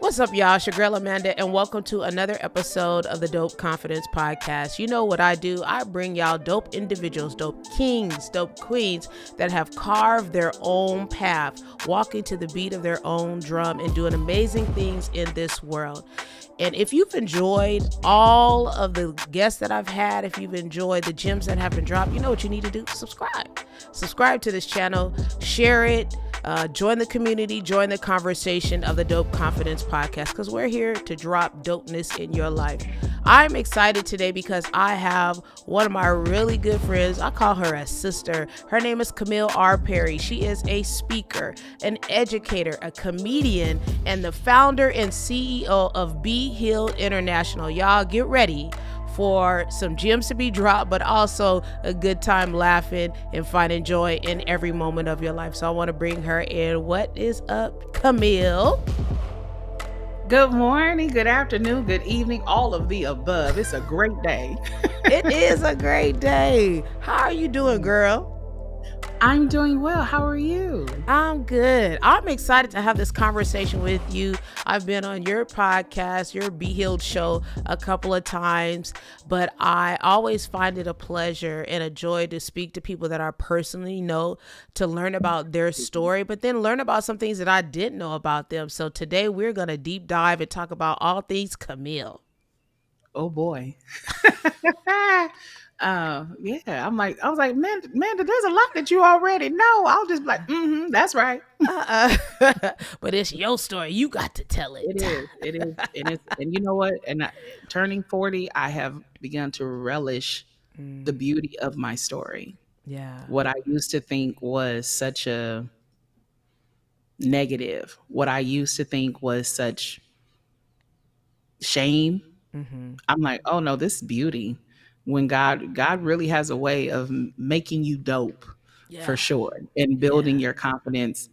What's up, y'all? It's your girl Amanda, and welcome to another episode of the Dope Confidence Podcast. You know what I do? I bring y'all dope individuals, dope kings, dope queens that have carved their own path, walking to the beat of their own drum, and doing amazing things in this world. And if you've enjoyed all of the guests that I've had, if you've enjoyed the gems that have been dropped, you know what you need to do? Subscribe. Subscribe to this channel, share it, join the community, join the conversation of the Dope Confidence Podcast, because we're here to drop dopeness in your life. I'm excited today because I have one of my really good friends. I call her a sister. Her name is Camille R. Perry. She is a speaker, an educator, a comedian, and the founder and CEO of Be Healed International. Y'all get ready for some gems to be dropped, but also a good time laughing and finding joy in every moment of your life. So I want to bring her in. What is up, Camille? Good morning, good afternoon, good evening, all of the above. It's a great day. It is a great day. How are you doing, girl? I'm doing well. How are you? I'm good. I'm excited to have this conversation with you. I've been on your podcast, your Be Healed show, a couple of times, but I always find it a pleasure and a joy to speak to people that I personally know, to learn about their story, but then learn about some things that I didn't know about them. So today we're going to deep dive and talk about all things Camille. Oh boy. Yeah. I was like, man, there's a lot that you already know. I'll just be like, that's right. But it's your story. You got to tell it. And you know what? Turning 40, I have begun to relish the beauty of my story. Yeah. What I used to think was such a negative, what I used to think was such shame. I'm like, oh no, this is beauty. When God really has a way of making you dope, for sure, and building your confidence.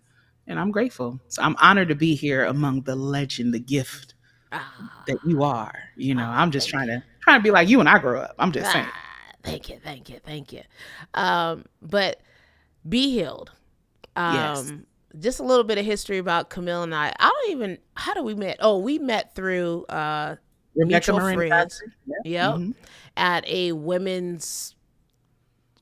And I'm grateful. So I'm honored to be here among the legend, the gift that you are. I'm just trying to be like you when I grow up. I'm just saying. Thank you. But Be Healed. Yes. Just a little bit of history about Camille and I. How do we met? Oh, we met through mutual friends. Yep. At a women's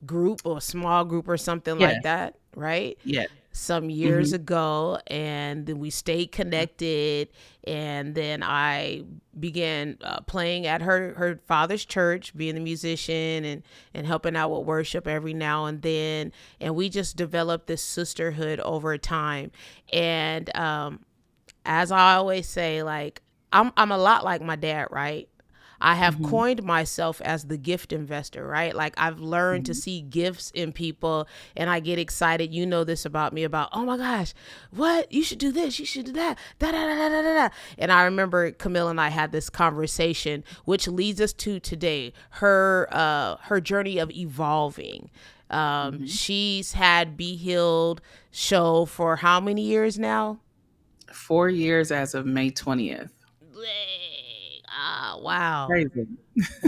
group or small group or something like that, right? Yeah. Some years ago, and then we stayed connected, and then I began playing at her father's church, being the musician and helping out with worship every now and then, and we just developed this sisterhood over time. And as I always say, like, I'm a lot like my dad, right? I have coined myself as the gift investor, right? Like, I've learned to see gifts in people, and I get excited. You know this about me, about, oh my gosh, what? You should do this. You should do that. Da, da, da, da, da, da. And I remember Camille and I had this conversation, which leads us to today, her journey of evolving. She's had Be Healed show for how many years now? 4 years as of May 20th. Wow. Crazy.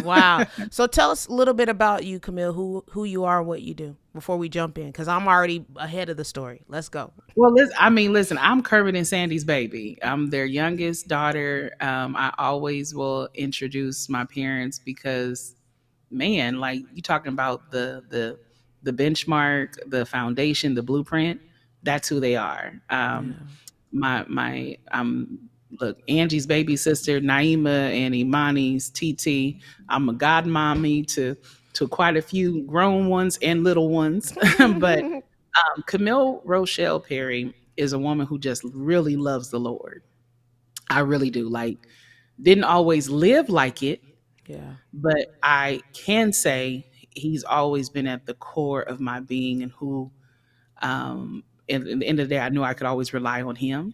Wow. So tell us a little bit about you, Camille, who you are, what you do, before we jump in, because I'm already ahead of the story. Let's go. Well, listen, I'm Kermit and Sandy's baby. I'm their youngest daughter. I always will introduce my parents because, man, like, you talking about the benchmark, the foundation, the blueprint. That's who they are. My look, Angie's baby sister, Naima, and Imani's TT. I'm a godmommy to quite a few grown ones and little ones. But Camille Rochelle Perry is a woman who just really loves the Lord. I really do. Like, didn't always live like it, but I can say he's always been at the core of my being, and who, at the end of the day, I knew I could always rely on him.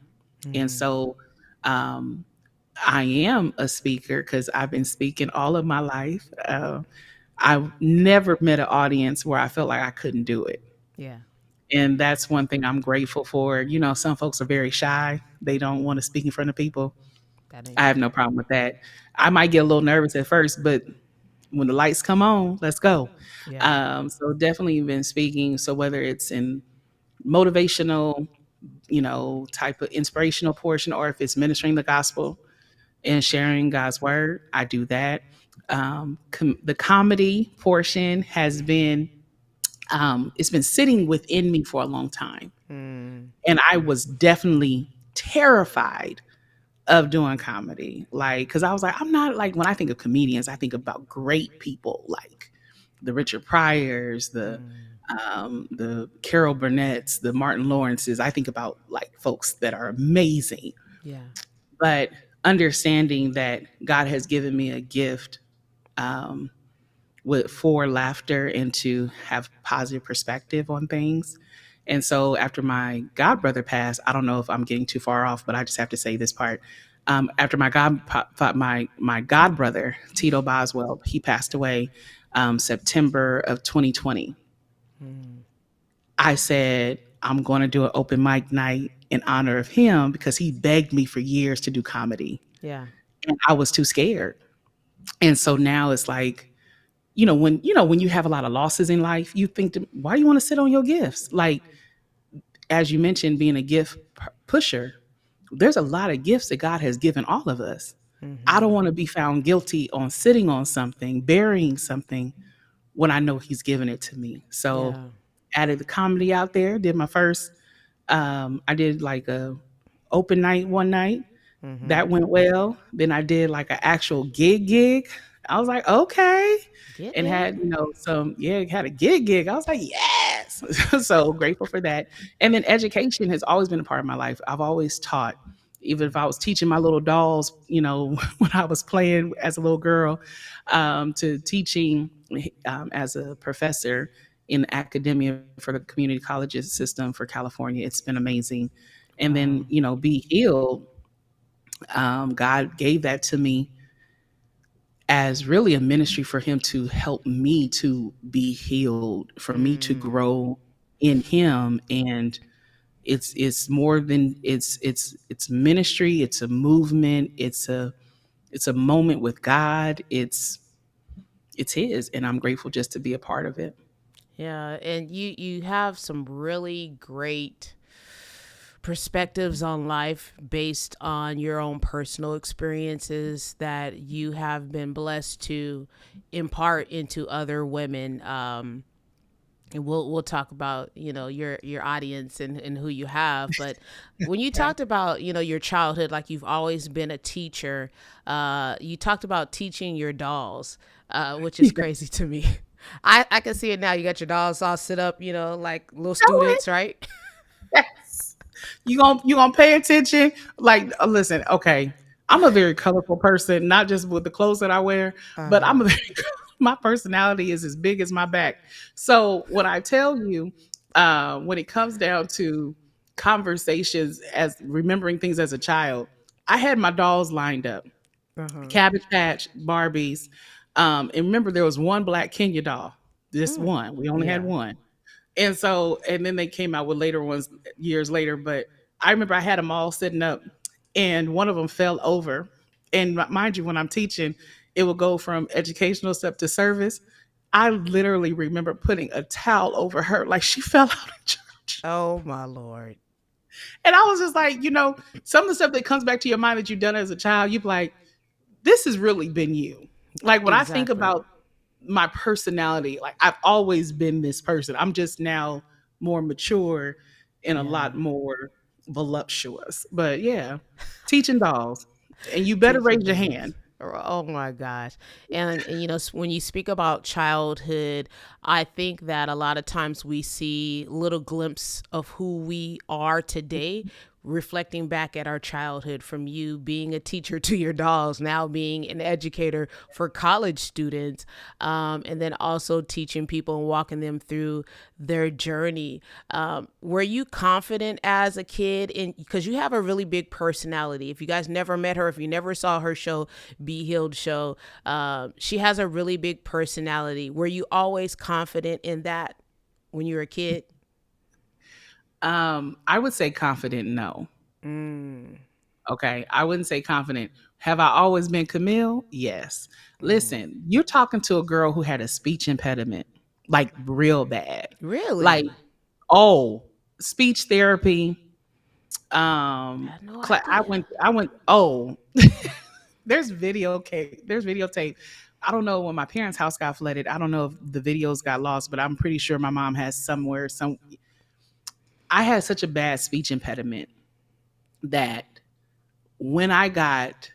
And so I am a speaker because I've been speaking all of my life. I've never met an audience where I felt like I couldn't do it. Yeah. And that's one thing I'm grateful for. Some folks are very shy. They don't want to speak in front of people. I have no problem with that. I might get a little nervous at first, but when the lights come on, let's go. So definitely been speaking. So whether it's in motivational type of inspirational portion, or if it's ministering the gospel and sharing God's word, I do that. The comedy portion has been, it's been sitting within me for a long time. Mm. And I was definitely terrified of doing comedy. Like, because I was like, I'm not like, when I think of comedians, I think about great people like the Richard Pryors, Mm. the Carol Burnett's, the Martin Lawrences. I think about like folks that are amazing. Yeah. But understanding that God has given me a gift, um, for laughter and to have positive perspective on things. And so after my god brother passed, I don't know if I'm getting too far off, but I just have to say this part. After my god brother Tito Boswell, he passed away, September of 2020. Mm. I said I'm going to do an open mic night in honor of him because he begged me for years to do comedy, Yeah. and I was too scared. And so now it's like, when you have a lot of losses in life, you think, why do you want to sit on your gifts? Like, as you mentioned, being a gift pusher, there's a lot of gifts that God has given all of us. I don't Mm-hmm. want to be found guilty on sitting on something, burying something when I know He's given it to me. So, Yeah. added the comedy out there. Did my first. I did like a open night one night. Mm-hmm. That went well. Then I did like an actual gig. I was like, okay. Get And it? had, had a gig. I was like, yes. So grateful for that. And then education has always been a part of my life. I've always taught, even if I was teaching my little dolls, when I was playing as a little girl, to teaching, as a professor in academia for the community colleges system for California. It's been amazing. And then, Wow. Be Healed, God gave that to me as really a ministry for Him to help me to be healed, for me to Mm. grow in Him. And it's more than it's ministry. It's a movement. It's a moment with God. It's His, and I'm grateful just to be a part of it. Yeah, and you have some really great perspectives on life based on your own personal experiences that you have been blessed to impart into other women. And we'll talk about your audience and who you have, but when you Yeah. talked about your childhood, like you've always been a teacher, you talked about teaching your dolls, which is crazy to me. I can see it now. You got your dolls all sit up, like little students, right? Yes. You gonna pay attention. Like, listen, okay. I'm a very colorful person, not just with the clothes that I wear, but I'm Uh-huh. a very my personality is as big as my back. So when I tell you, when it comes down to conversations as remembering things as a child, I had my dolls lined up. Uh-huh. Cabbage Patch, Barbies. And remember there was one black Kenya doll. This Mm. one. We only had Yeah. one. And then they came out with later ones years later. But I remember I had them all sitting up, and one of them fell over. And mind you, when I'm teaching, it will go from educational step to service. I literally remember putting a towel over her like she fell out of church. Oh my Lord. And I was just like, some of the stuff that comes back to your mind that you've done as a child, you're like, this has really been you. Like when I think Exactly. about my personality, like I've always been this person. I'm just now more mature and a Yeah. lot more voluptuous. But yeah, teaching dolls. And you better Teaching raise your dolls. hand. Oh my gosh. And when you speak about childhood, I think that a lot of times we see little glimpse of who we are today reflecting back at our childhood, from you being a teacher to your dolls, now being an educator for college students, and then also teaching people and walking them through their journey. Were you confident as a kid? Because you have a really big personality. If you guys never met her, if you never saw her show, Be Healed show, she has a really big personality. Were you always confident in that when you were a kid? I would say confident, no. Mm. Okay. I wouldn't say confident. Have I always been Camille? Yes. Mm. Listen, you're talking to a girl who had a speech impediment, like real bad. Like, Really? oh, speech therapy. I had no idea. I went, oh, there's videotape. I don't know when my parents' house got flooded. I don't know if the videos got lost, but I'm pretty sure my mom has somewhere some I had such a bad speech impediment that when I got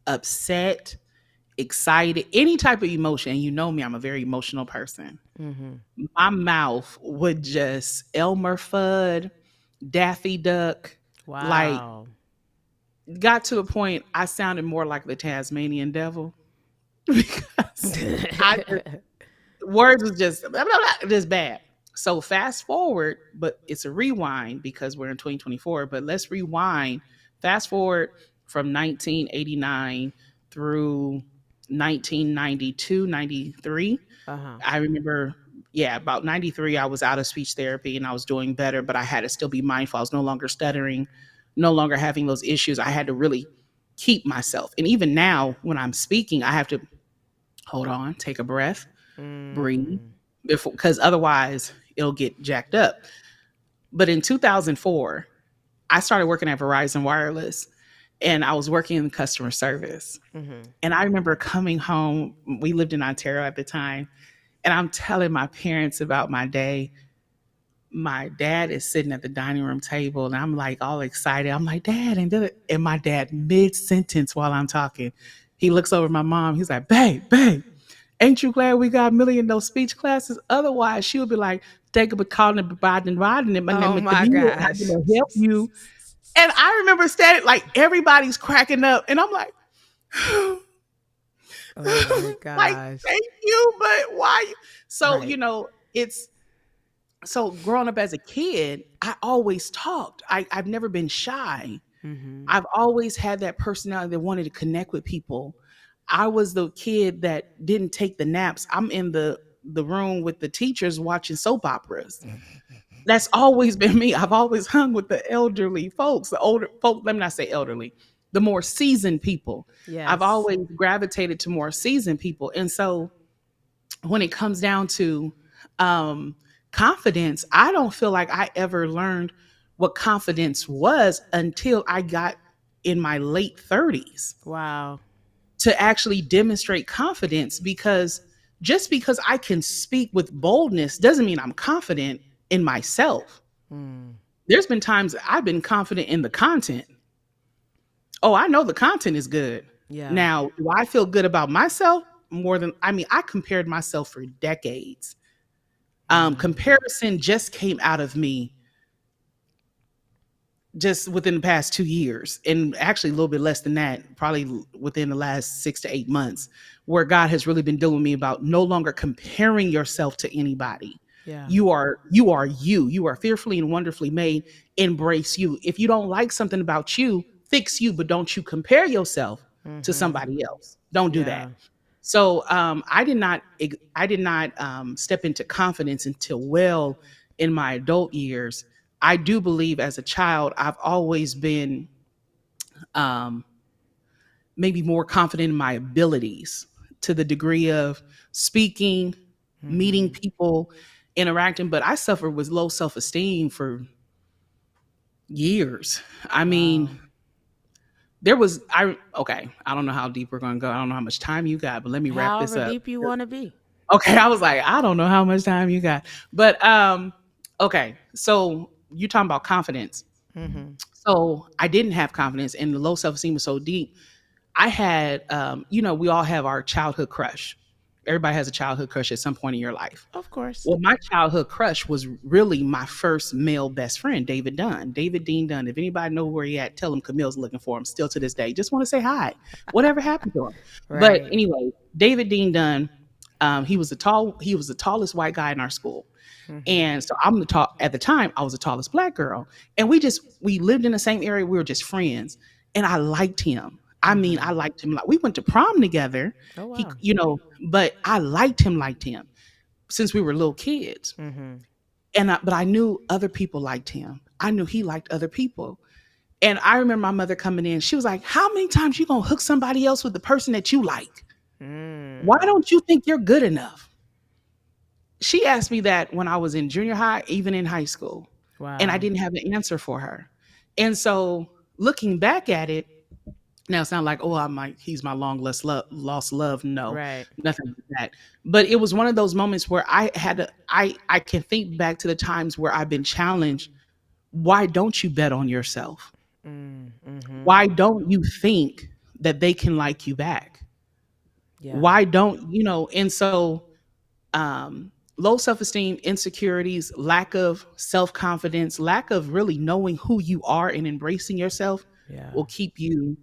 upset, excited, any type of emotion, and you know me, I'm a very emotional person. Mm-hmm. My mouth would just Elmer Fudd, Daffy Duck, like Wow. got to a point I sounded more like the Tasmanian devil because I just words was just blah, blah, blah, just bad. So fast forward, but it's a rewind because we're in 2024. But let's rewind, fast forward from 1989 through 1992, 93. Uh-huh. I remember, yeah, about 93, I was out of speech therapy and I was doing better, but I had to still be mindful. I was no longer stuttering, no longer having those issues. I had to really keep myself. And even now, when I'm speaking, I have to hold on, take a breath, breathe, Mm. before, because otherwise it'll get jacked up. But in 2004, I started working at Verizon Wireless and I was working in customer service. Mm-hmm. And I remember coming home, we lived in Ontario at the time, and I'm telling my parents about my day. My dad is sitting at the dining room table and I'm like all excited. I'm like, Dad, and my dad mid sentence while I'm talking, he looks over at my mom. He's like, babe, ain't you glad we got Millie in those speech classes? Otherwise, she would be like, take up a call and riding and Oh with the my meal having gosh. to help you. And I remember standing like everybody's cracking up, and I'm like, Oh my like, gosh. thank you, but why? So, Right. it's so growing up as a kid, I always talked. I've never been shy. Mm-hmm. I've always had that personality that wanted to connect with people. I was the kid that didn't take the naps. I'm in the room with the teachers watching soap operas. That's always been me. I've always hung with the elderly folks, the older folk, let me not say elderly, the more seasoned people. I've Yes. always gravitated to more seasoned people. And so when it comes down to um, confidence, I don't feel like I ever learned what confidence was until I got in my late 30s Wow. to actually demonstrate confidence, because just because I can speak with boldness doesn't mean I'm confident in myself. Mm. There's been times I've been confident in the content. Oh, I know the content is good. Yeah. Now, do I feel good about myself more than, I mean, I compared myself for decades. Mm. Comparison just came out of me just within the past 2 years, and actually a little bit less than that, probably within the last 6 to 8 months, where God has really been dealing with me about no longer comparing yourself to anybody. Yeah. You are fearfully and wonderfully made. Embrace you. If you don't like something about you, fix you, but don't you compare yourself to Mm-hmm. somebody else. Don't do that. Yeah. So I did not step into confidence until well in my adult years. I do believe as a child, I've always been um, maybe more confident in my abilities to the degree of speaking, meeting Mm-hmm. people, interacting. But I suffered with low self esteem for years. I mean, Wow. okay, I don't know how deep we're going to go. I don't know how much time you got, but let me wrap this However up. deep you want to be. Okay, I was like, I don't know how much time you got. But okay, so you talking about confidence. Mm-hmm. So I didn't have confidence and the low self-esteem was so deep. I had we all have our childhood crush. Everybody has a childhood crush at some point in your life. Of course. Well, my childhood crush was really my first male best friend, David Dunn, David Dean Dunn. If anybody know where he at, tell him Camille's looking for him still to this day. Just want to say hi. Whatever happened to him? But Right. anyway, David Dean Dunn, he was the tallest white guy in our school. Mm-hmm. And so I'm the tall at the time, I was the tallest black girl. And we lived in the same area. We were just friends. And I liked him. I mean, Mm-hmm. I liked him. Like we went to prom together. Oh He, wow. but I liked him since we were little kids. Mm-hmm. But I knew other people liked him. I knew he liked other people. And I remember my mother coming in. She was like, "How many times you gonna hook somebody else with the person that you like? Why Mm. don't you think you're good enough?" She asked me that when I was in junior high, even in high school, and I Wow. didn't have an answer for her. And so looking back at it, now it's not like, oh, I'm like, he's my lost love. No, Right. nothing like that. But it was one of those moments where I can think back to the times where I've been challenged. Why don't you bet on yourself? Mm-hmm. Why don't you think that they can like you back? Yeah. Why don't, and so low self-esteem, insecurities, lack of self-confidence, lack of really knowing who you are and embracing yourself Yeah. will keep you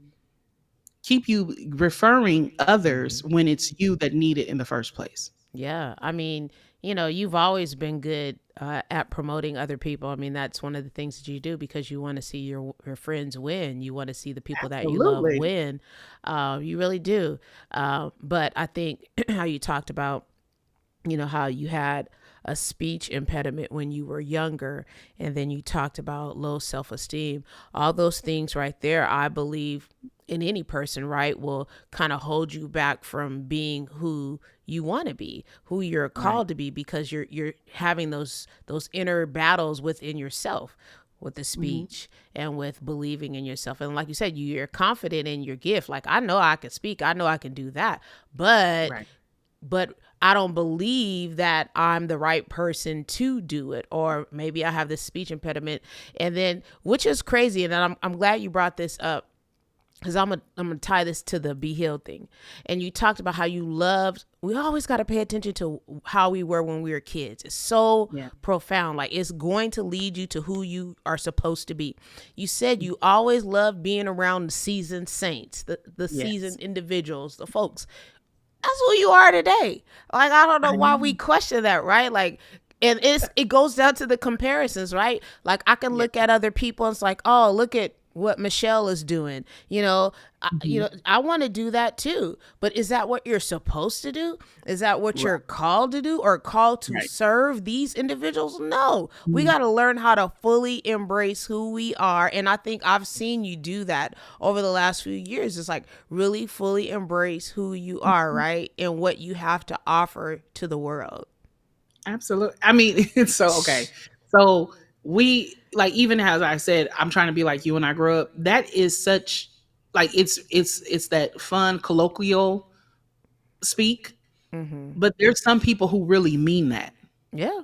referring others when it's you that need it in the first place. Yeah, I mean, you've always been good at promoting other people. I mean, that's one of the things that you do because you want to see your friends win. You want to see the people that you love Absolutely. win. You really do. But I think how you talked about, how you had a speech impediment when you were younger, and then you talked about low self-esteem. All those things right there, I believe, in any person, right, will kind of hold you back from being who you want to be, who you're Right. called to be, because you're having those inner battles within yourself, with the Hmm. speech and with believing in yourself. And like you said, you're confident in your gift. Like, I know I can speak, I know I can do that, but Right. but I don't believe that I'm the right person to do it, or maybe I have this speech impediment. And then, which is crazy, and I'm glad you brought this up, because I'm gonna tie this to the be healed thing. And you talked about how you loved. We always got to pay attention to how we were when we were kids. It's so Yeah. profound. Like, it's going to lead you to who you are supposed to be. You said you always loved being around the seasoned saints, the Yes. seasoned individuals, the folks. That's who you are today. Like, I don't know I why we know. question that, right? Like, and it goes down to the comparisons, right? Like, I can Yeah. look at other people and it's like, oh, look at what Michelle is doing. Mhm. I want to do that too. But is that what you're supposed to do? Is that what Right. you're called to do, or called to Right. serve these individuals? No. We Mhm. got to learn how to fully embrace who we are. And I think I've seen you do that over the last few years. It's like, really fully embrace who you are, right? And what you have to offer to the world. Absolutely. I mean, it's so okay. So we like, even as I said, I'm trying to be like you when I grow up. That is such like it's that fun colloquial speak, Mm-hmm. but there's some people who really mean that. Yeah.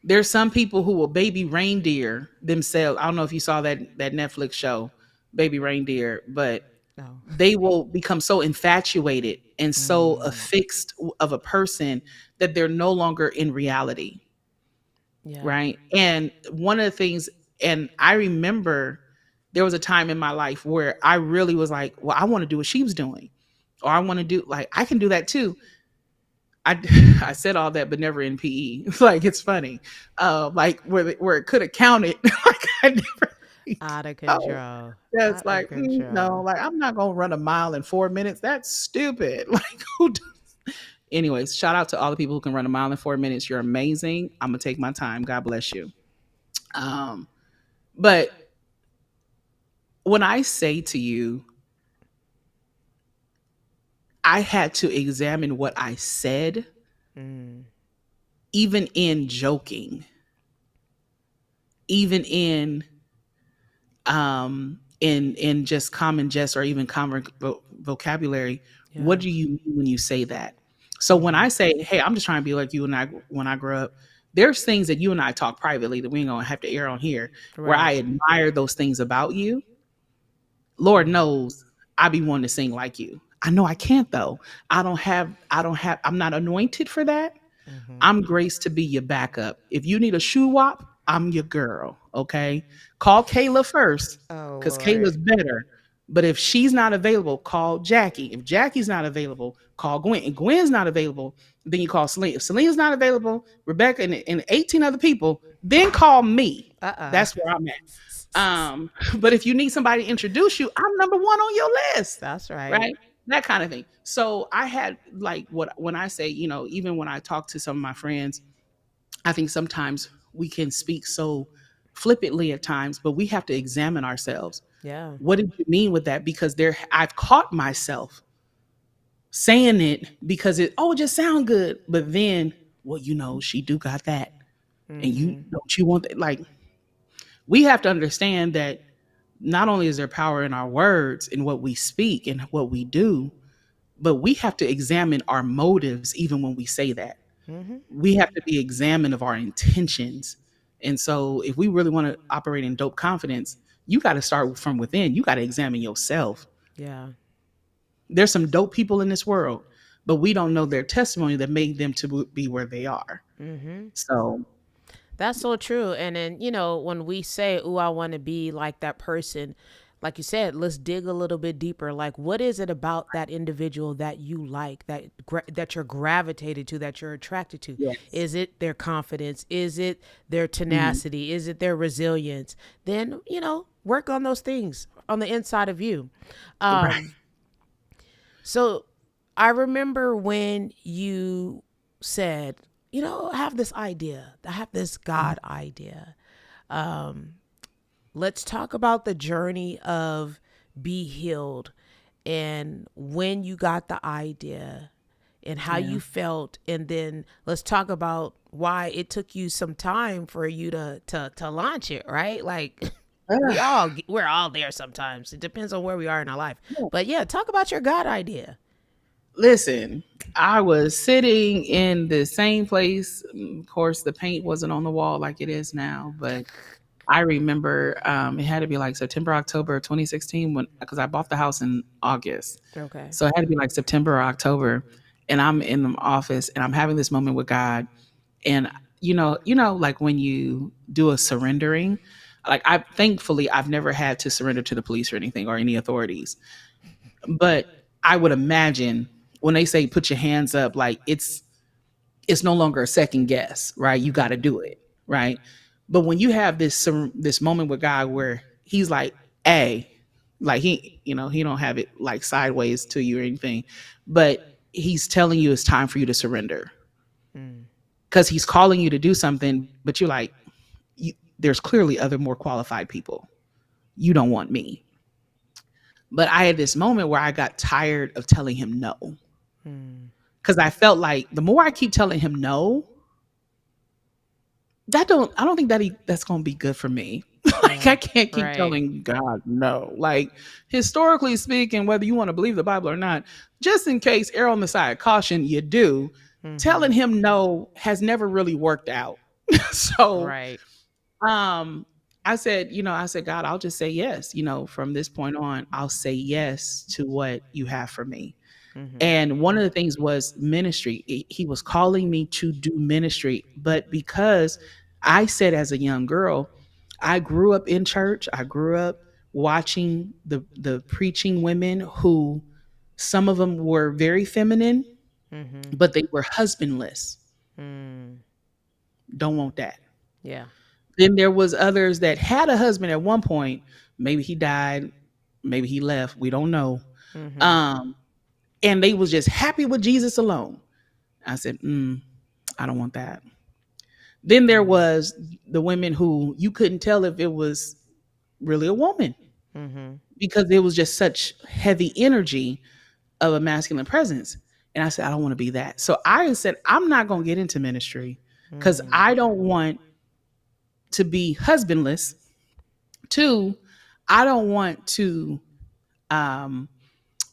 There's some people who will baby reindeer themselves. I don't know if you saw that Netflix show, Baby Reindeer, but No. they will become so infatuated and so Mm. affixed of a person that they're no longer in reality, Yeah. right? And one of the things, and I remember there was a time in my life where I really was like, well, I want to do what she was doing, or I want to do, like, I can do that too. I I said all that, but never in PE. Like, it's funny, like where it could have counted. Like, I never. Out of Oh, control. that's Out of like, no, control. like, I'm not gonna run a mile in 4 minutes. That's stupid. Like, who? Anyways, shout out to all the people who can run a mile in 4 minutes. You're amazing. I'm gonna take my time. God bless you. Um, but when I say to you, I had to examine what I said, Mm. even in joking, even in just common jest or even common vocabulary. What Yeah. do you mean when you say that? So when Mm-hmm. I say, hey, I'm just trying to be like you and I when I grow up, there's things that you and I talk privately that we ain't gonna have to air on here, where Right. I admire those things about you. Lord knows I be wanting to sing like you. I know I can't though. I'm not anointed for that. Mm-hmm. I'm graced to be your backup. If you need a shoe wop, I'm your girl. Okay. Call Kayla first Oh, because Lord. Kayla's better. But if she's not available, call Jackie. If Jackie's not available, call Gwen. And Gwen's not available, then you call Celine. If Celine's not available, Rebecca and 18 other people, then call me. Uh-uh. That's where I'm at. But if you need somebody to introduce you, I'm number one on your list, That's right. right? That kind of thing. So I had like what when I say, even when I talk to some of my friends, I think sometimes we can speak so flippantly at times, but we have to examine ourselves. Yeah. What did you mean with that? Because I've caught myself saying it because it just sound good, but then, well, she do got that, and you Mm-hmm. don't you want that? Like, we have to understand that not only is there power in our words and what we speak and what we do, but we have to examine our motives even when we say that. Mm-hmm. We have to be examined of our intentions. And so if we really want to operate in dope confidence, you got to start from within. You got to examine yourself. Yeah. There's some dope people in this world, but we don't know their testimony that made them to be where they are. Mm-hmm. So, That's so true. And then, when we say, "Ooh, I want to be like that person," like you said, let's dig a little bit deeper. Like, what is it about that individual that you like, that you're gravitated to, that you're attracted to? yes. Is it their confidence? Is it their Mhm. tenacity? Is it their resilience? Then, work on those things on the inside of you. Right. Um, so I remember when you said, I have this idea. I have this God idea. Um, let's talk about the journey of Be Healed and when you got the idea and how Yeah. you felt. And then let's talk about why it took you some time for you to launch it, right? Like we're all there sometimes. It depends on where we are in our life. But yeah, talk about your God idea. Listen, I was sitting in the same place. Of course, the paint wasn't on the wall like it is now, but I remember it had to be like September, October 2016 when because I bought the house in August. Okay. So it had to be like September or October. And I'm in the office and I'm having this moment with God. And like when you do a surrendering, like I thankfully I've never had to surrender to the police or anything or any authorities. But I would imagine when they say put your hands up, like it's no longer a second guess, right? You got Mm-hmm. to do it, right? But when you have this moment with God where He's like, "Hey," like he don't have it like sideways to you or anything, but He's telling you it's time for you to surrender Mm. because He's calling you to do something, but you're like, there's clearly other more qualified people. You don't want me. But I had this moment where I got tired of telling Him no Mm. because I felt like the more I keep telling Him no, I don't think that's gonna be good for me. Like Yeah. I can't keep Right. telling God no. Like historically speaking, whether you want to believe the Bible or not, just in case err on the side of caution, you do. Mm-hmm. Telling him no has never really worked out. So Right. um I said, God, I'll just say yes. From this point on, I'll say yes to what you have for me. Mm-hmm. And one of the things was ministry. He was calling me to do ministry. But because I said as a young girl, I grew up in church, I grew up watching the preaching women who some of them were very feminine, Mm-hmm. but they were husbandless. Mm. Don't want that. Yeah. Then there was others that had a husband at one point. Maybe he died, maybe he left. We don't know. Mm-hmm. Um, and they was just happy with Jesus alone. I said, I don't want that. Then there Mm. was the women who you couldn't tell if it was really a woman Mm-hmm. because there was just such heavy energy of a masculine presence. And I said, I don't want to be that. So I said, I'm not going to get into ministry because Mm. I don't want to be husbandless. Two, I don't want to um,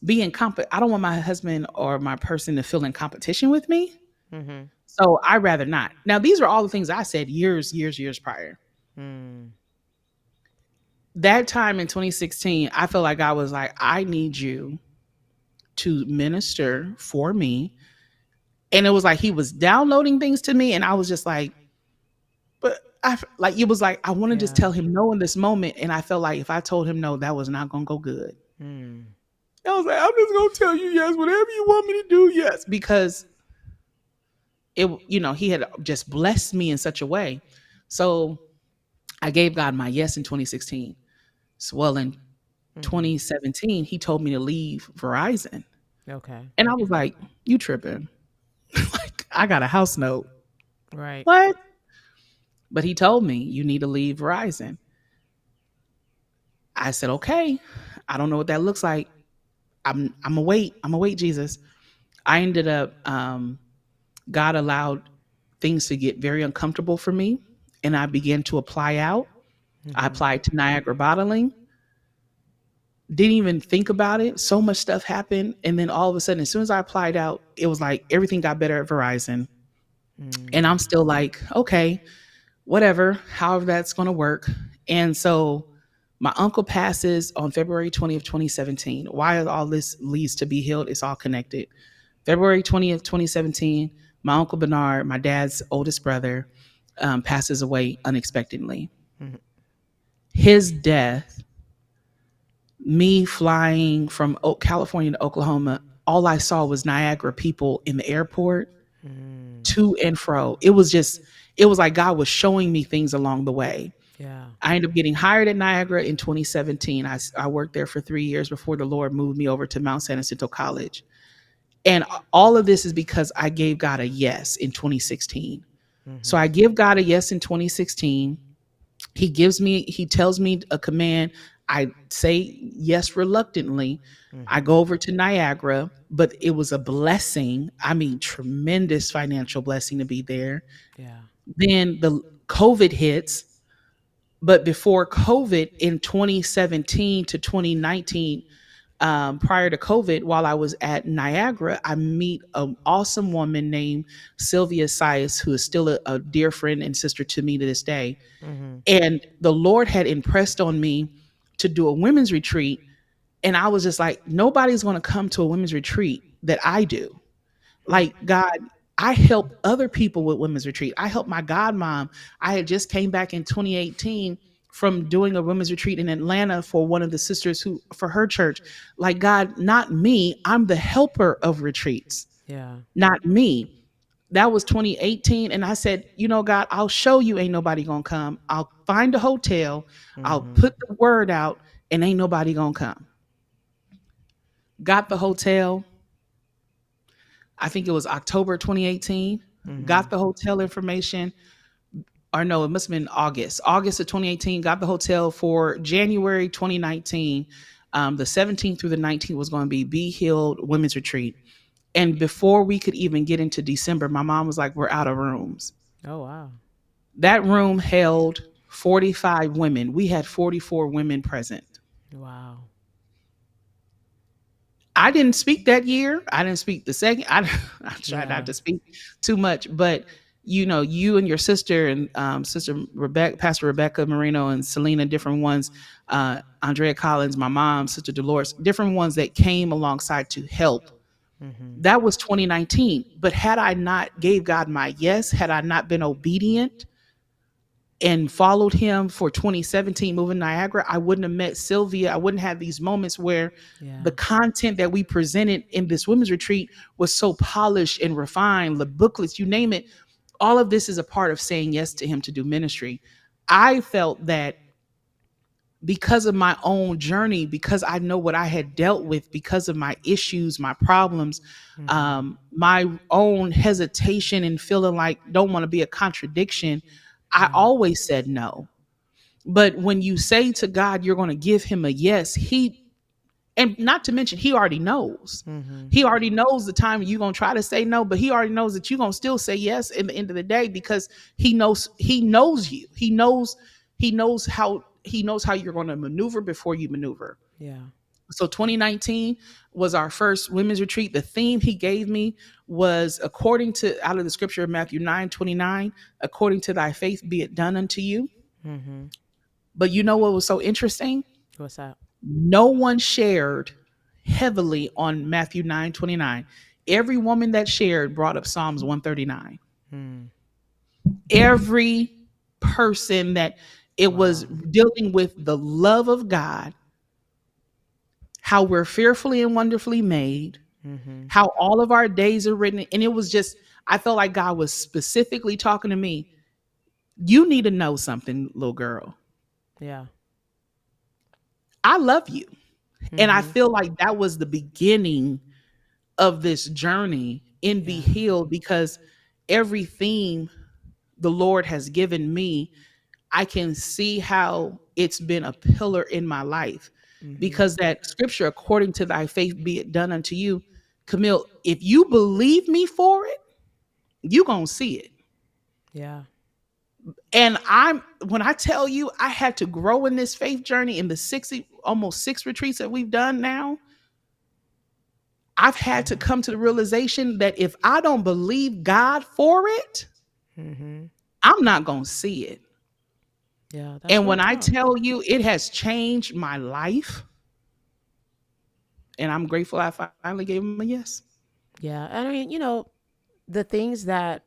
be in I don't want my husband or my person to feel in competition with me. Mm-hmm. So I rather not. Now, these are all the things I said years prior. Mm. That time in 2016, I felt like I was like, I need you to minister for me. And it was like he was downloading things to me. And I was just like, but like, it was like, I want to just Yeah. tell him no in this moment. And I felt like if I told him no, that was not going to go good. Mm. I was like, I'm just going to tell you yes, whatever you want me to do, yes. Because he had just blessed me in such a way. So I gave God my yes in 2016. So, well, in Mm-hmm. 2017, he told me to leave Verizon. Okay. And I was like, you tripping. Like, I got a house note. Right. What? But he told me, you need to leave Verizon. I said, okay. I don't know what that looks like. I'm gonna wait. I'm gonna wait, Jesus. I ended up, God allowed things to get very uncomfortable for me. And I began to apply out. I Mm-hmm. applied to Niagara Bottling, didn't even think about it. So much stuff happened. And then all of a sudden, as soon as I applied out, it was like everything got better at Verizon. And I'm still like, okay, whatever, however that's going to work. And so my uncle passes on February 20th, 2017. Why all this leads to Be Healed? It's all connected. February 20th, 2017, my uncle Bernard, my dad's oldest brother, passes away unexpectedly. Mm-hmm. His death, me flying from California to Oklahoma, all I saw was Niagara people in the airport Mm. to and fro. It was like God was showing me things along the way. Yeah. I ended up getting hired at Niagara in 2017. I worked there for 3 years before the Lord moved me over to Mount San Jacinto College. And all of this is because I gave God a yes in 2016. So Mm-hmm. I give God a yes in 2016. He tells me a command. I say yes reluctantly. I Mm-hmm. go over to Niagara, but it was a blessing. I mean, tremendous financial blessing to be there. Yeah. Then the COVID hits. But before COVID in 2017 to 2019, prior to COVID, while I was at Niagara, I meet an awesome woman named Sylvia Sias, who is still a dear friend and sister to me to this day. Mm-hmm. And the Lord had impressed on me to do a women's retreat. And I was just like, nobody's going to come to a women's retreat that I do. Like, God, I help other people with women's retreat. I help my godmom. I had just came back in 2018 from doing a women's retreat in Atlanta for one of the sisters who for her church. Like, God, not me. I'm the helper of retreats, Yeah. not me. That was 2018. And I said, God, I'll show you ain't nobody gonna come. I'll find a hotel, I'll Mm-hmm. put the word out, and ain't nobody gonna come. Got the hotel. I think it was October 2018. Mm-hmm. Got the hotel information, or no, it must have been August of 2018. Got the hotel for January 2019. The 17th through the 19th was going to be Healed Women's Retreat. And before we could even get into December, my mom was like, we're out of rooms. Oh wow. That room held 45 women. We had 44 women present. Wow. I didn't speak that year. I didn't speak the second. I tried not Yeah. to speak too much, but you and your sister and Sister Rebecca, Pastor Rebecca Marino, and Selena, different ones, Andrea Collins, my mom, Sister Dolores, different ones that came alongside to help. Mm-hmm. That was 2019. But had I not gave God my yes, had I not been obedient and followed him for 2017 moving Niagara, I wouldn't have met Sylvia. I wouldn't have these moments where Yeah. the content that we presented in this women's retreat was so polished and refined, the booklets, you name it. All of this is a part of saying yes to him to do ministry. I felt that because of my own journey, because I know what I had dealt with, because of my issues, my problems, Mm-hmm. my own hesitation and feeling like don't want to be a contradiction, I Yeah. always said no. But when you say to God, you're going to give him a yes, and not to mention, he already knows. Mm-hmm. He already knows the time you're going to try to say no, but he already knows that you're going to still say yes in the end of the day because he knows you. He knows how you're going to maneuver before you maneuver. Yeah. So 2019 was our first women's retreat. The theme he gave me was according to out of the scripture of Matthew 9:29, according to thy faith be it done unto you. Mm-hmm. But you know what was so interesting? What's that? No one shared heavily on Matthew 9:29. Every woman that shared brought up Psalms 139. Mm. Every person that it was Wow. dealing with the love of God, how we're fearfully and wonderfully made, Mm-hmm. how all of our days are written. And it was just, I felt like God was specifically talking to me. You need to know something, little girl. Yeah. I love you. And I Mm-hmm. feel like that was the beginning of this journey in Be Yeah. Healed because every theme the Lord has given me, I can see how it's been a pillar in my life Mm-hmm. because that scripture, according to thy faith be it done unto you, Camille, if you believe me for it, you going to see it. Yeah. And when I tell you I had to grow in this faith journey in the 60, almost six retreats that we've done now, I've had to Yeah. come to the realization that if I don't believe God for it, Mm-hmm. I'm not going to see it. Yeah, that's And real when I talk. tell you it has changed my life, and I'm grateful I finally gave him a yes. Yeah. I mean, the things that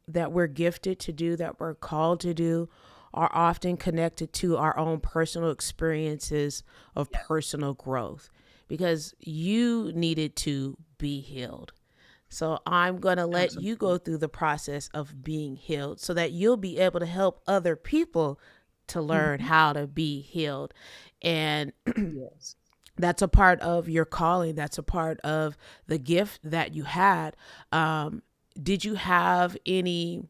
we're gifted to do, that we're called to do, are often connected to our own personal experiences of Yeah, personal growth, because you needed to be healed. So I'm going to let you absolutely. go through the process of being healed so that you'll be able to help other people to learn Mhm. how to be healed. And Yes. that's a part of your calling. That's a part of the gift that you had. Um, did you have any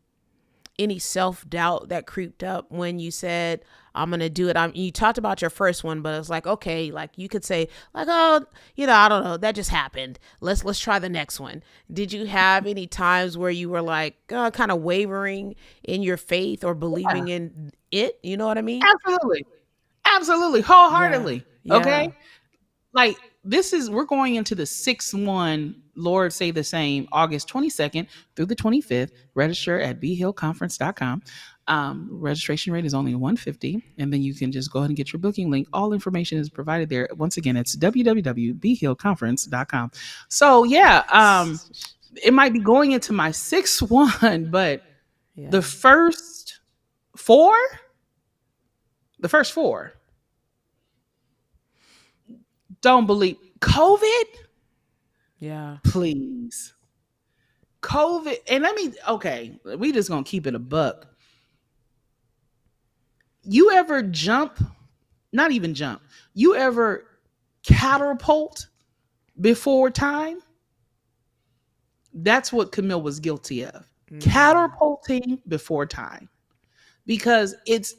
self doubt that creeped up when you said, I'm gonna do it? You talked about your first one, but it's like, okay, like you could say, like, oh, I don't know, that just happened. Let's try the next one. Did you have any times where you were like, kind of wavering in your faith or Yeah, believing in it? You know what I mean? absolutely. Absolutely. Yeah, Wholeheartedly. Okay. yeah. Like we're going into the sixth one, Lord Say the Same, August 22nd through the 25th. Register at bhillconference.com. Registration rate is only 150, and then you can just go ahead and get your booking link. All information is provided there. Once again, it's www.bhillconference.com. So yeah, it might be going into my sixth one, but the Yeah, first four, the first four, don't believe COVID, yeah. please. COVID, and okay, we just gonna keep it a buck. You ever jump, not even jump, you ever catapult before time? That's what Camille was guilty of. Mm-hmm. Catapulting before time. Because it's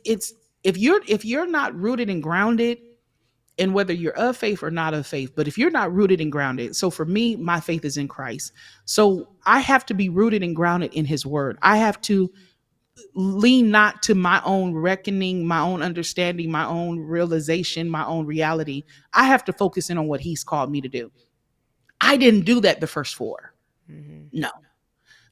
if you're not rooted and grounded, and whether you're of faith or not of faith, but if you're not rooted and grounded, so for me, my faith is in Christ. So I have to be rooted and grounded in his word. I have to lean not to my own reckoning, my own understanding, my own realization, my own reality. I have to focus in on what he's called me to do. I didn't do that the first four. Mm-hmm. No.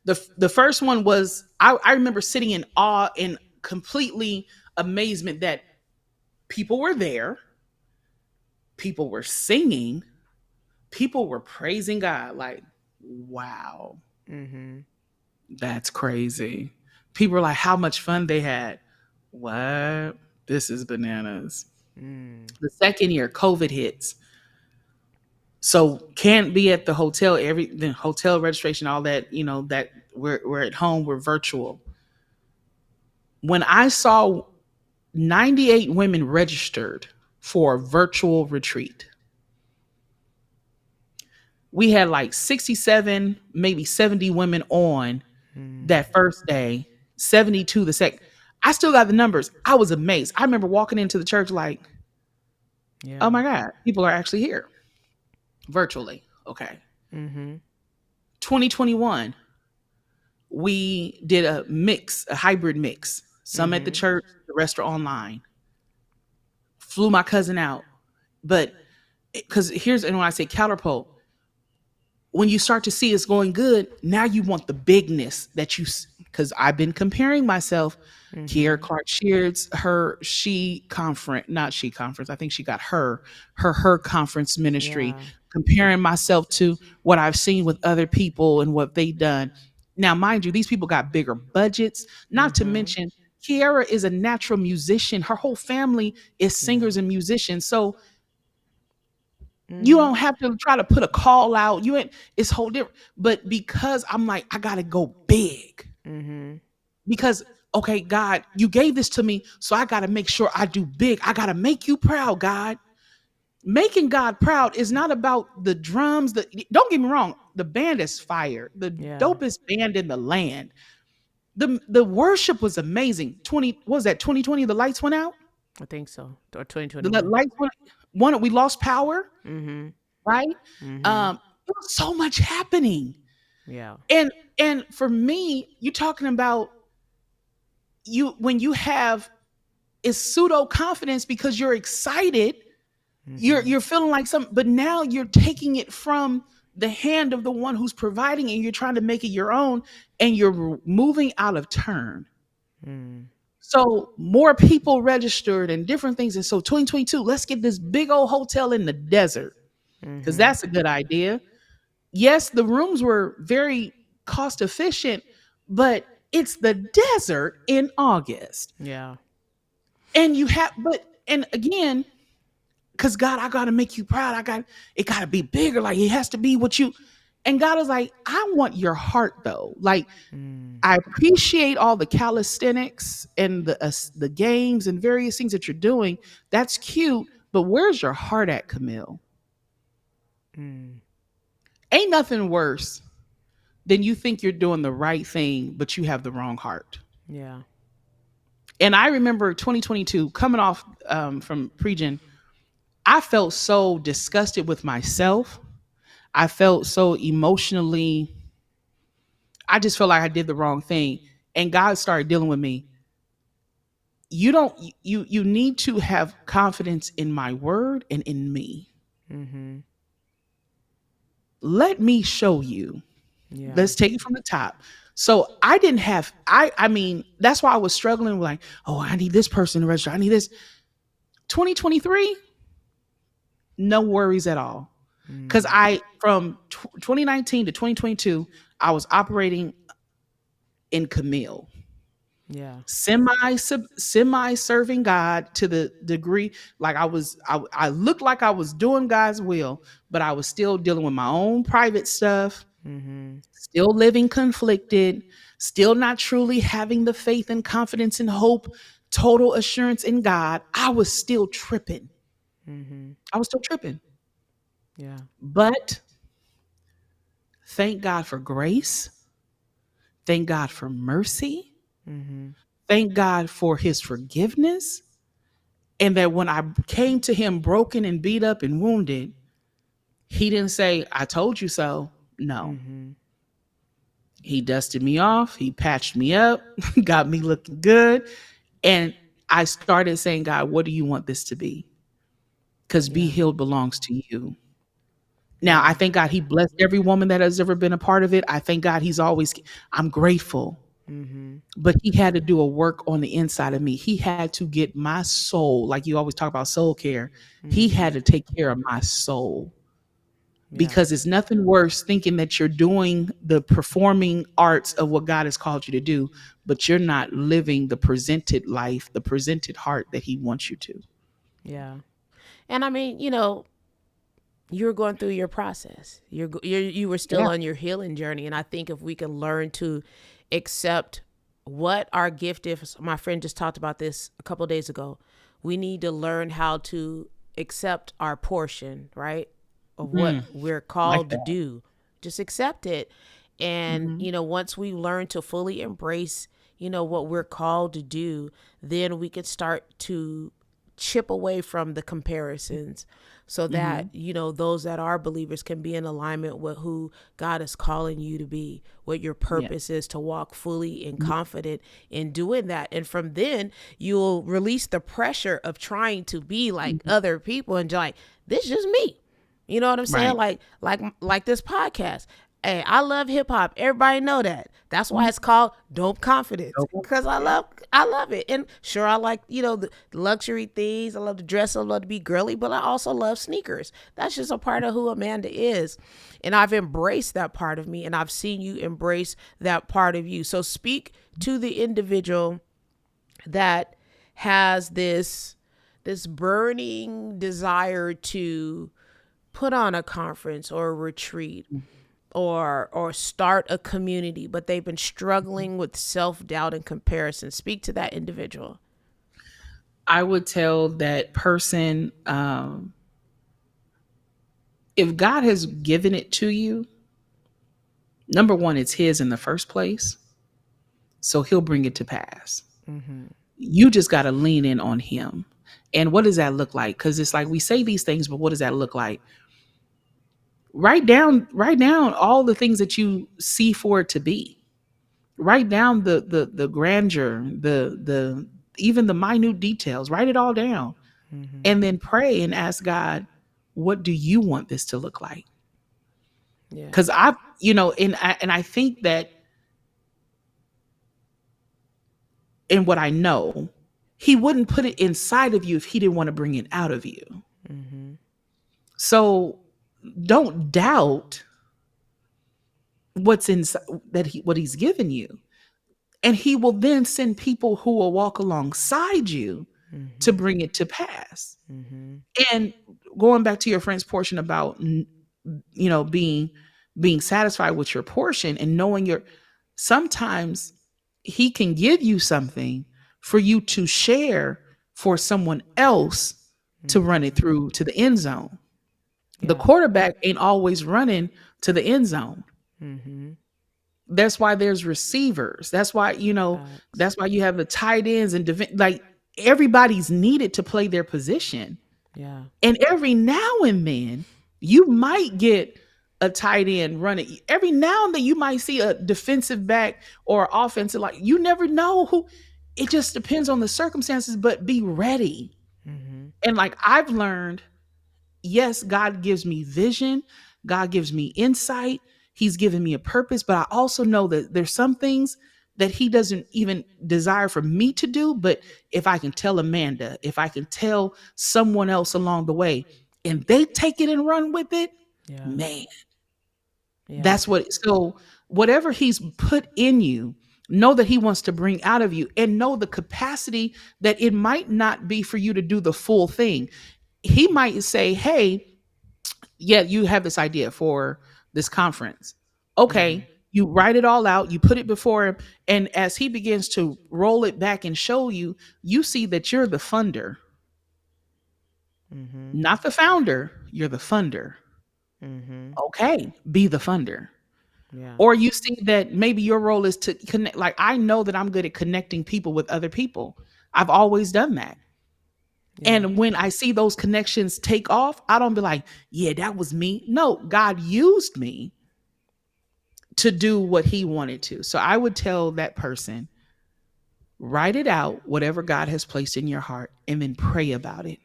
The first one was I remember sitting in awe and completely amazement that people were there, people were singing, people were praising God. Like, wow, Mm-hmm. that's crazy. People were like, how much fun they had. What? This is bananas. Mm. The second year, COVID hits. So can't be at the hotel, the hotel registration, all that, that we're at home, we're virtual. When I saw 98 women registered for a virtual retreat, we had like 67, maybe 70 women on Mm. that first day, 72 the second. I still got the numbers. I was amazed. I remember walking into the church like, oh Yeah. my God, people are actually here virtually. Okay. Mm-hmm. 2021, we did a mix, a hybrid mix. Some at the Mm-hmm. church, the rest are online. Flew my cousin out. But because here's, and when I say counterpole, when you start to see it's going good, now you want the bigness that because I've been comparing myself. Kiera Mm-hmm. Clark Sheard's she conference, not she conference. I think she got her conference ministry, Yeah. comparing myself to what I've seen with other people and what they've done. Now, mind you, these people got bigger budgets, not to Mm-hmm. mention Kiera is a natural musician. Her whole family is Yeah. singers and musicians. So you Mm-hmm. don't have to try to put a call out. You ain't it's whole different. But because I'm like, I gotta go big. Mm-hmm. Because okay, God, you gave this to me, so I gotta make sure I do big. I gotta make you proud, God. Making God proud is not about the drums. Don't get me wrong, the band is fire, the Yeah. dopest band in the land. The worship was amazing. 20, what was that 2020? The lights went out. I think so. Or The 2021. lights went one, we lost power, Mm-hmm. right? Mm-hmm. There was so much happening. Yeah. And for me, you're talking about you when you have is pseudo confidence because you're excited, Mm-hmm. you're feeling like some, but now you're taking it from the hand of the one who's providing and you're trying to make it your own, and you're moving out of turn. Mm. So more people registered and different things. And so 2022, let's get this big old hotel in the desert because Mm-hmm. that's a good idea. Yes, the rooms were very cost efficient, but it's the desert in August. Yeah. And you have, but, and again, because God, I got to make you proud. It got to be bigger. Like it has to be what you, and God is like, I want your heart though. Like, Mm. I appreciate all the calisthenics and the games and various things that you're doing. That's cute, but where's your heart at, Camille? Mm. Ain't nothing worse than you think you're doing the right thing, but you have the wrong heart. Yeah. And I remember 2022 coming off from Pregen, I felt so disgusted with myself. I felt so emotionally, I just felt like I did the wrong thing. And God started dealing with me. You don't, you need to have confidence in my word and in me. Mm-hmm. Let me show you. Yeah. Let's take it from the top. So I didn't have, I mean, that's why I was struggling with like, oh, I need this person to register. I need this. 2023, no worries at all. Because Mm. I, from 2019 to 2022, I was operating in Camille, Yeah. semi serving God to the degree like I looked like I was doing God's will, but I was still dealing with my own private stuff, Mm-hmm. still living conflicted, still not truly having the faith and confidence and hope, total assurance in God. I was still tripping. Mm-hmm. I was still tripping. Yeah. But thank God for grace. Thank God for mercy. Mm-hmm. Thank God for his forgiveness. And that when I came to him broken and beat up and wounded, he didn't say, I told you so. No. Mm-hmm. He dusted me off. He patched me up, got me looking good. And I started saying, God, what do you want this to be? Because be Yeah. healed belongs to you. Now, I Yeah. thank God he blessed every woman that has ever been a part of it. I thank God he's always, I'm grateful. Mm-hmm. But he had to do a work on the inside of me. He had to get my soul, like you always talk about soul care. He had Mm-hmm. to take care of my soul Yeah. because it's nothing worse thinking that you're doing the performing arts of what God has called you to do, but you're not living the presented life, the presented heart that he wants you to. Yeah. And I mean, you were going through your process. You were still Yeah. on your healing journey, and I think if we can learn to accept what our gift is, my friend just talked about this a couple of days ago. We need to learn how to accept our portion, right, of what Mm, we're like called to that. do. Just accept it, and Hmm. once we learn to fully embrace, what we're called to do, then we can start to chip away from the comparisons so that Hmm. those that are believers can be in alignment with who God is calling you to be, what your Yeah. purpose is, to walk fully and Yeah. confident in doing that. And from then you'll release the pressure of trying to be like Mhm. other people and like, this is just me. You know what I'm saying? Right. Like this podcast. Hey, I love hip hop. Everybody know that. That's why Mhm. it's called Dope Confidence. Okay. Cause I Yeah. love it. And sure, I like the luxury things. I love to dress. I love to be girly, but I also love sneakers. That's just a part of who Amanda is, and I've embraced that part of me, and I've seen you embrace that part of you. So speak to the individual that has this burning desire to put on a conference or a retreat or start a community, but they've been struggling with self-doubt and comparison. Speak to that individual. I would tell that person, if God has given it to you, number one, it's his in the first place. So he'll bring it to pass. Mm-hmm. You just got to lean in on him. And what does that look like? Because it's like we say these things, but what does that look like? Write down all the things that you see for it to be. Write down the grandeur, the even the minute details. Write it all down, Mm-hmm. and then pray and ask God, what do you want this to look like? Yeah. Because and I think that in what I know, He wouldn't put it inside of you if He didn't want to bring it out of you. Mm-hmm. So don't doubt what's inside, what He's given you, and He will then send people who will walk alongside you to Mm-hmm. bring it to pass. Mm-hmm. And going back to your friend's portion about being satisfied with your portion and knowing your, sometimes He can give you something for you to share for someone else to run it Mm-hmm. through to the end zone. The Yeah. quarterback ain't always running to the end zone. Mm-hmm. That's why there's receivers. Facts. That's why you have the tight ends and like everybody's needed to play their position. Yeah. And every now and then you might get a tight end running. Every now and then you might see a defensive back or offensive, like you never know who. It just depends on the circumstances, but be ready. Mm-hmm. And like I've learned, yes, God gives me vision, God gives me insight, He's given me a purpose, but I also know that there's some things that He doesn't even desire for me to do. But if I can tell Amanda, if I can tell someone else along the way, and they take it and run with it, Yeah. man, Yeah. that's what. So whatever He's put in you, know that He wants to bring out of you, and know the capacity that it might not be for you to do the full thing. He might say, hey, yeah, you have this idea for this conference. Mm-hmm. Okay, you write it all out, you put it before him, and as he begins to roll it back and show you, you see that you're the funder, Mm-hmm. not the founder, you're the funder. Mm-hmm. Okay, be the funder. Yeah. Or you see that maybe your role is to connect. Like I know that I'm good at connecting people with other people. I've always done that. Yeah. And when I see those connections take off, I don't be like, yeah, that was me. No, God used me to do what He wanted to. So I would tell that person, write it out, whatever God has placed in your heart, and then pray about it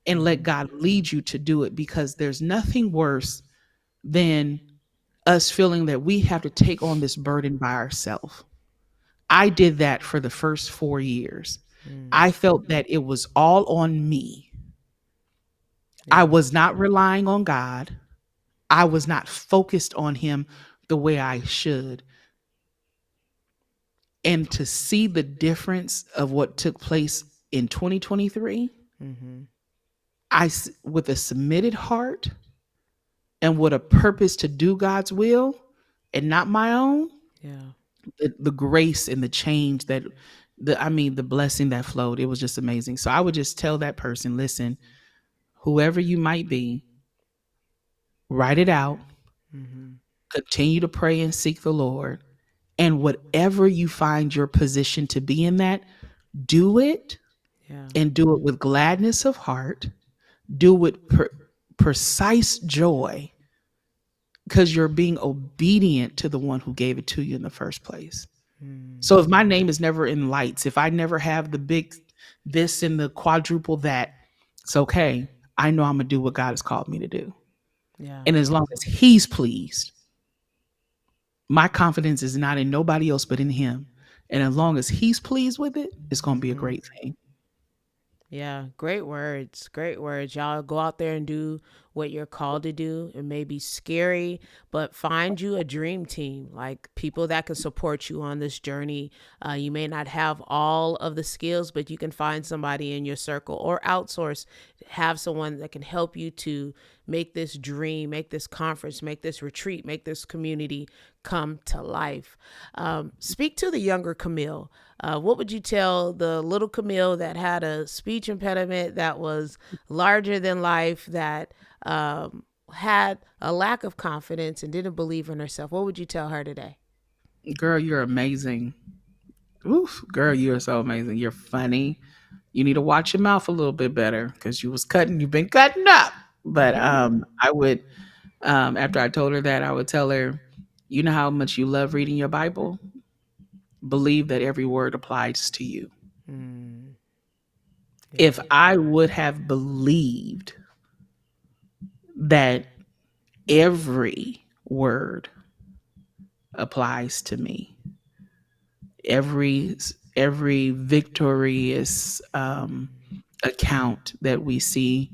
and let Mm-hmm. God lead you to do it, because there's nothing worse than us feeling that we have to take on this burden by ourselves. I did that for the first 4 years. Mm. I felt that it was all on me. I Yeah. was not relying on God. I was not focused on Him the way I should. And to see the difference of what took place in 2023, Mm-hmm. with a submitted heart and with a purpose to do God's will and not my own, Yeah. the grace and the change that the blessing that flowed, it was just amazing. So I would just tell that person, listen, whoever you might be, write it out, Mm-hmm. continue to pray and seek the Lord, and whatever you find your position to be in that, do it, Yeah. and do it with gladness of heart, do it with precise joy, because you're being obedient to the one who gave it to you in the first place. Mm. So if my name is never in lights, if I never have the big this and the quadruple that, it's okay. I know I'm gonna do what God has called me to do. Yeah. And as long as He's pleased, my confidence is not in nobody else but in Him. And as long as He's pleased with it, it's gonna be a Mm-hmm. great thing. Yeah, great words. Great words. Y'all go out there and do what you're called to do. It may be scary, but find you a dream team, like people that can support you on this journey. You may not have all of the skills, but you can find somebody in your circle or outsource, have someone that can help you to make this dream, make this conference, make this retreat, make this community come to life. Speak to the younger Camille. What would you tell the little Camille that had a speech impediment that was larger than life, that had a lack of confidence and didn't believe in herself? What would you tell her today? Girl, you're amazing. Oof, girl, you're so amazing. You're funny. You need to watch your mouth a little bit better because you've been cutting up. But I would, after I told her that, I would tell her, you know how much you love reading your Bible? believe that every word applies to you. Mm. Yeah. If I would have believed that every word applies to me, every every victorious account that we see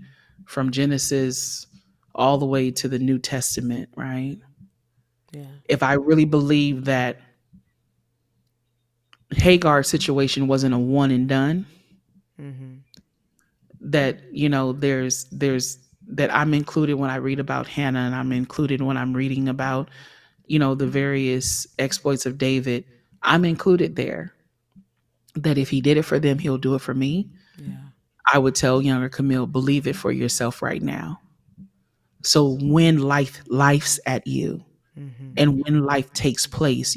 from Genesis all the way to the New Testament, right? Yeah. If I really believe that Hagar's situation wasn't a one and done, Mm-hmm. that there's that I'm included when I read about Hannah, and I'm included when I'm reading about the various exploits of David. I'm included there. That if he did it for them, he'll do it for me. Yeah. I would tell younger Camille, believe it for yourself right now. So when life's at you, Mm-hmm. and when life takes place,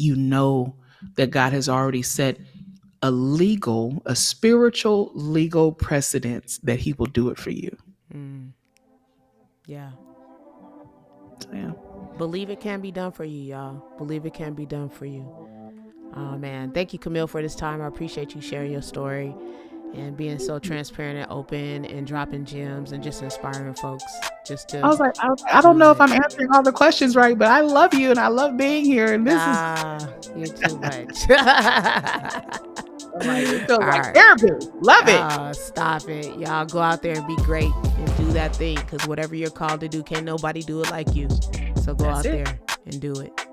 that God has already set a spiritual legal precedence that he will do it for you. Mm. Yeah. So, yeah. Believe it can be done for you, y'all. Believe it can be done for you. Oh man, thank you, Camille, for this time. I appreciate you sharing your story and being so transparent and open and dropping gems and just inspiring folks just to I don't do know if I'm it. answering all the questions right, but I love you and I love being here. And this is You're too much. it feels All like right. therapy. Love it. Stop it. Y'all go out there and be great and do that thing, because whatever you're called to do, can't nobody do it like you. So go That's out it. there and do it.